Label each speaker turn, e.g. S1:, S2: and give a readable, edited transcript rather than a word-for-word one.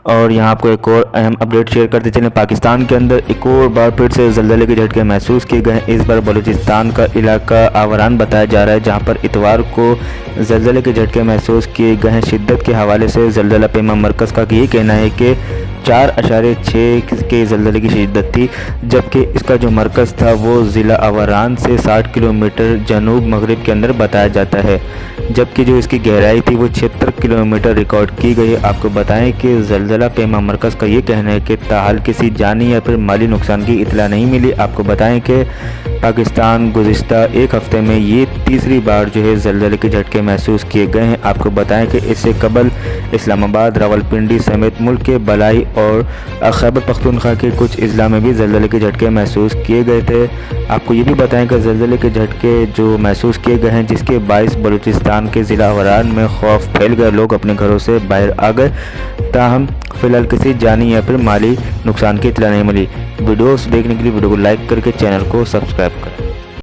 S1: اور یہاں آپ کو ایک اور اہم اپڈیٹ شیئر کرتے چلیں۔ پاکستان کے اندر ایک اور بار پھر سے زلزلے کے جھٹکے محسوس کیے گئے ہیں۔ اس بار بلوچستان کا علاقہ آوران بتایا جا رہا ہے، جہاں پر اتوار کو زلزلے کے جھٹکے محسوس کیے گئے ہیں۔ شدت کے حوالے سے زلزلہ پیما مرکز کا یہ کہنا ہے کہ 4.6 کے زلزلے کی شدت تھی، جبکہ اس کا جو مرکز تھا وہ ضلع آوران سے 60 کلومیٹر جنوب مغرب کے اندر بتایا جاتا ہے، جبکہ جو اس کی گہرائی تھی وہ 76 کلومیٹر ریکارڈ کی گئی ہے۔ آپ کو بتائیں کہ زلزلہ پیما مرکز کا یہ کہنا ہے کہ تاحال کسی جانی یا پھر مالی نقصان کی اطلاع نہیں ملی۔ آپ کو بتائیں کہ پاکستان گزشتہ ایک ہفتے میں یہ تیسری بار جو ہے زلزلے کے جھٹکے محسوس کیے گئے ہیں۔ آپ کو بتائیں کہ اس سے قبل اسلام آباد، راولپنڈی سمیت ملک کے بالائی اور خیبر پختونخوا کے کچھ اضلاع میں بھی زلزلے کے جھٹکے محسوس کیے گئے تھے۔ آپ کو یہ بھی بتائیں کہ زلزلے کے جھٹکے جو محسوس کیے گئے ہیں، جس کے باعث بلوچستان کے ضلع آوران میں خوف پھیل گئے، لوگ اپنے گھروں سے باہر آ گئے، تاہم فی الحال کسی جانی یا پھر مالی نقصان کی اطلاع نہیں ملی۔ ویڈیوز دیکھنے کے لیے ویڈیو کو لائک کر کے چینل کو سبسکرائب کریں۔